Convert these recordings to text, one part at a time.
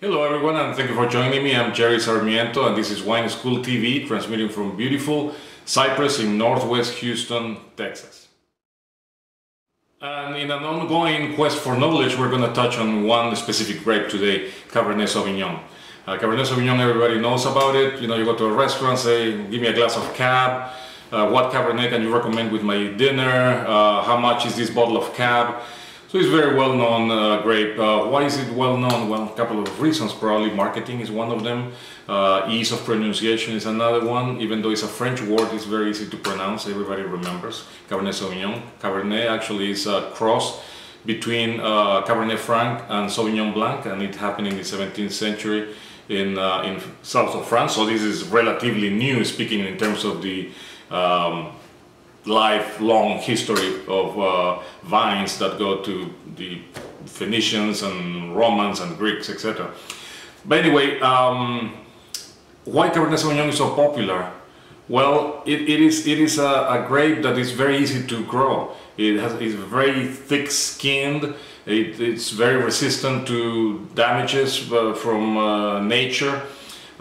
Hello everyone, and thank you for joining me. I'm Jerry Sarmiento and this is Wine School TV, transmitting from beautiful Cypress in northwest Houston, Texas. And in an ongoing quest for knowledge, we're going to touch on one specific grape today, Cabernet Sauvignon. Cabernet Sauvignon, everybody knows about it. You know, you go to a restaurant, say, give me a glass of Cab. What Cabernet can you recommend with my dinner? How much is this bottle of Cab? So it's very well-known grape. Why is it well-known? Well, a couple of reasons. Probably marketing is one of them. Ease of pronunciation is another one. Even though it's a French word, it's very easy to pronounce. Everybody remembers Cabernet Sauvignon. Cabernet actually is a cross between Cabernet Franc and Sauvignon Blanc, and it happened in the 17th century in south of France. So this is relatively new, speaking in terms of the lifelong history of vines that go to the Phoenicians and Romans and Greeks, etc. But anyway, why Cabernet Sauvignon is so popular? Well, it is a grape that is very easy to grow. It's very thick-skinned. It's very resistant to damages from nature.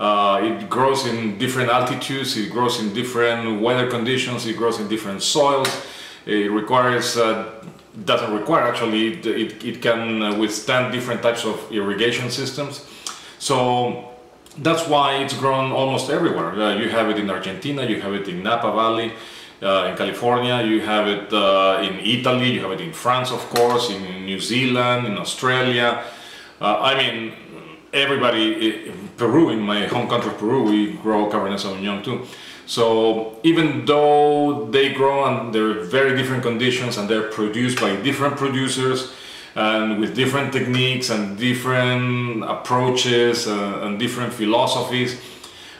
It grows in different altitudes, it grows in different weather conditions, it grows in different soils. It requires, doesn't require actually, it can withstand different types of irrigation systems. So that's why it's grown almost everywhere. You have it in Argentina, you have it in Napa Valley, in California, you have it in Italy, you have it in France, of course, in New Zealand, in Australia. I mean, everybody, Peru, in my home country of Peru, we grow Cabernet Sauvignon too. So even though they grow under very different conditions and they're produced by different producers and with different techniques and different approaches and different philosophies,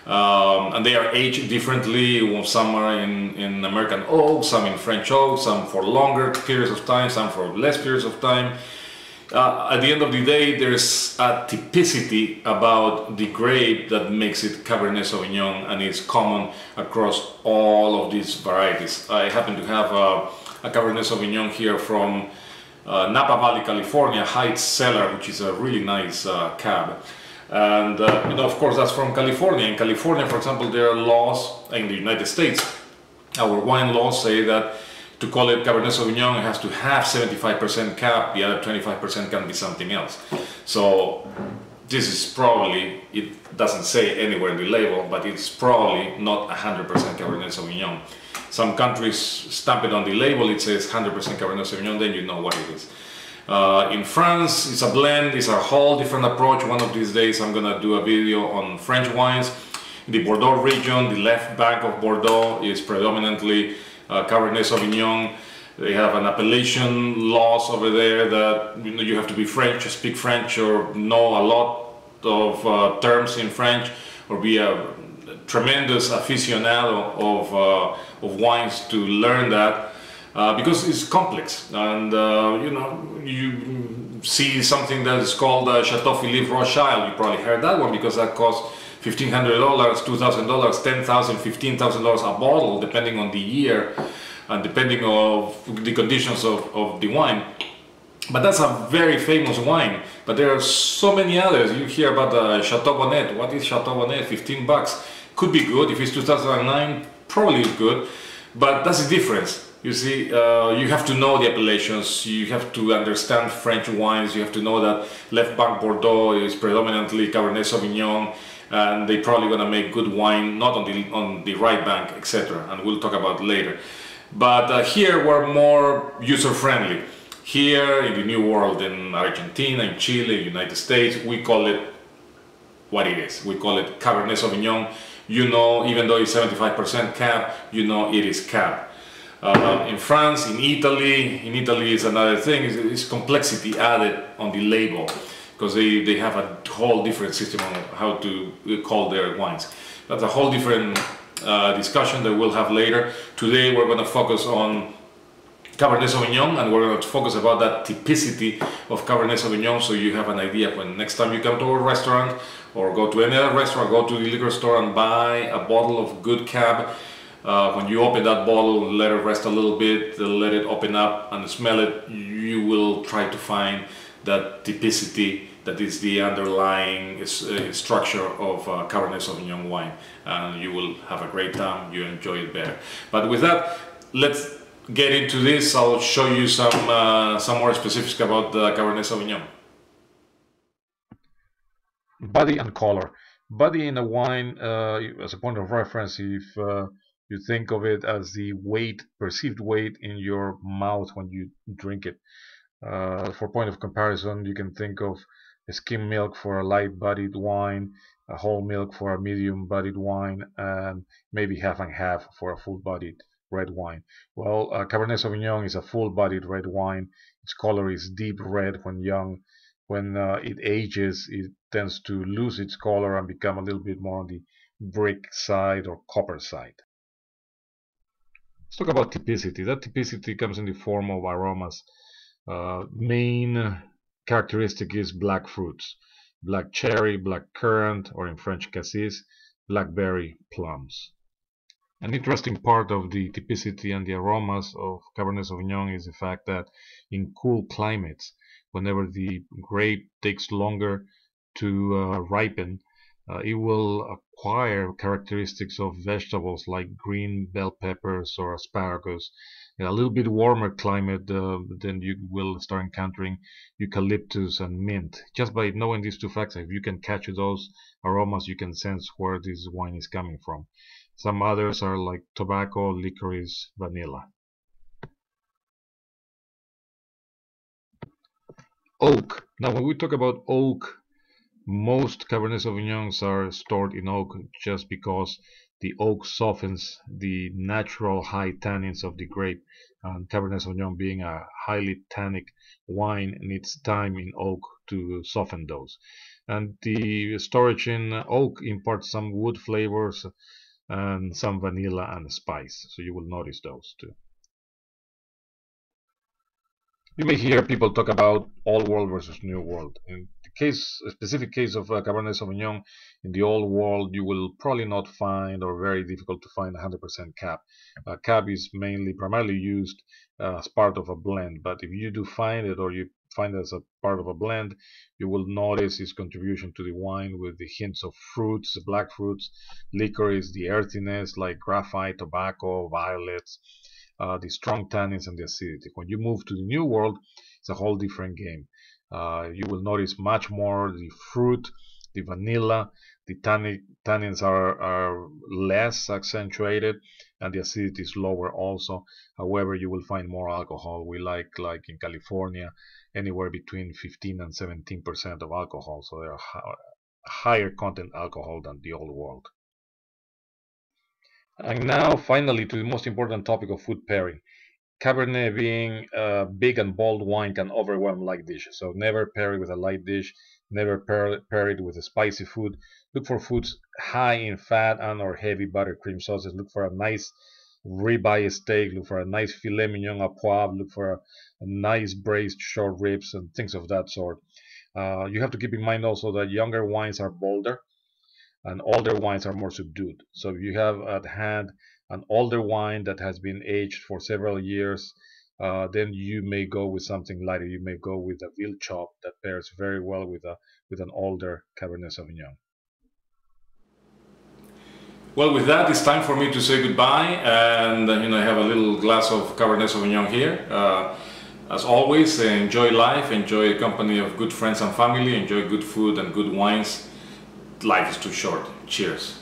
and they are aged differently. Some are in American oak, some in French oak, some for longer periods of time, some for less periods of time. At the end of the day, there's a typicity about the grape that makes it Cabernet Sauvignon, and it's common across all of these varieties. I happen to have a Cabernet Sauvignon here from Napa Valley, California, Heights Cellar, which is a really nice cab. And you know, of course, that's from California. In California, for example, there are laws in the United States. Our wine laws say that to call it Cabernet Sauvignon, it has to have 75% Cab, the other 25% can be something else. So this is probably, it doesn't say anywhere in the label, but it's probably not 100% Cabernet Sauvignon. Some countries stamp it on the label, it says 100% Cabernet Sauvignon, then you know what it is. In France, it's a blend, it's a whole different approach. One of these days I'm gonna do a video on French wines. In the Bordeaux region, the left bank of Bordeaux is predominantly Cabernet Sauvignon. They have an appellation laws over there that you have to be French, speak French, or know a lot of terms in French, or be a tremendous aficionado of wines to learn that, because it's complex. And you know, you see something that is called Chateau Philippe Rothschild. You probably heard that one because that costs $1,500, $2,000, $10,000, $15,000 a bottle, depending on the year and depending on the conditions of the wine. But that's a very famous wine. But there are so many others. You hear about Chateau Bonnet. What is Chateau Bonnet? 15 bucks. Could be good. If it's 2009, probably is good. But that's the difference. You see, you have to know the appellations, you have to understand French wines, you have to know that Left Bank Bordeaux is predominantly Cabernet Sauvignon, and they're probably going to make good wine, not on the right bank, etc. And we'll talk about later. But here we're more user-friendly. Here in the New World, in Argentina, in Chile, United States, we call it what it is. We call it Cabernet Sauvignon. You know, even though it's 75% Cab, you know it is Cab. In France, in Italy is another thing. It's complexity added on the label, because they have a whole different system on how to call their wines. That's a whole different discussion that we'll have later. Today we're going to focus on Cabernet Sauvignon, and we're going to focus about that typicity of Cabernet Sauvignon, so you have an idea when next time you come to a restaurant or go to any other restaurant, go to the liquor store and buy a bottle of good Cab. When you open that bottle, let it rest a little bit, let it open up and smell it, you will try to find that typicity that is the underlying structure of Cabernet Sauvignon wine, and you will have a great time. You enjoy it better. But with that, let's get into this. I'll show you some more specifics about the Cabernet Sauvignon. Body and color. Body in a wine, as a point of reference, if you think of it as the weight, perceived weight in your mouth when you drink it. For point of comparison, you can think of a skim milk for a light-bodied wine, a whole milk for a medium-bodied wine, and maybe half and half for a full-bodied red wine. Well, Cabernet Sauvignon is a full-bodied red wine. Its color is deep red when young. When it ages, it tends to lose its color and become a little bit more on the brick side or copper side. Let's talk about typicity. That typicity comes in the form of aromas. Main characteristic is black fruits. Black cherry, black currant, or in French cassis, blackberry, plums. An interesting part of the typicity and the aromas of Cabernet Sauvignon is the fact that in cool climates, whenever the grape takes longer to ripen, it will acquire characteristics of vegetables like green bell peppers or asparagus. In a little bit warmer climate, then you will start encountering eucalyptus and mint. Just by knowing these two facts, if you can catch those aromas, you can sense where this wine is coming from. Some others are like tobacco, licorice, vanilla. Oak. Now, when we talk about oak, most Cabernet Sauvignons are stored in oak just because the oak softens the natural high tannins of the grape. And Cabernet Sauvignon, being a highly tannic wine, needs time in oak to soften those. And the storage in oak imparts some wood flavors and some vanilla and spice. So you will notice those too. You may hear people talk about Old World versus New World. In the specific case of Cabernet Sauvignon, in the Old World, you will probably not find, or very difficult to find, 100% cab. Cab is primarily used as part of a blend, but if you do find it, or you find it as a part of a blend, you will notice its contribution to the wine with the hints of fruits, black fruits, licorice, the earthiness like graphite, tobacco, violets, the strong tannins and the acidity. When you move to the New World, it's a whole different game. You will notice much more the fruit, the vanilla, the tannins are less accentuated, and the acidity is lower also. However, you will find more alcohol. We like in California, anywhere between 15 and 17% of alcohol, so they are higher content alcohol than the Old World. And now, finally, to the most important topic of food pairing. Cabernet, being a big and bold wine, can overwhelm light dishes. So never pair it with a light dish. Never pair it with a spicy food. Look for foods high in fat and or heavy buttercream sauces. Look for a nice ribeye steak. Look for a nice filet mignon à poivre. Look for a nice braised short ribs and things of that sort. You have to keep in mind also that younger wines are bolder, and older wines are more subdued. So if you have at hand an older wine that has been aged for several years, then you may go with something lighter. You may go with a veal chop that pairs very well with an older Cabernet Sauvignon. Well, with that, it's time for me to say goodbye, and I have a little glass of Cabernet Sauvignon here. As always, enjoy life, enjoy the company of good friends and family, enjoy good food and good wines. Life is too short. Cheers.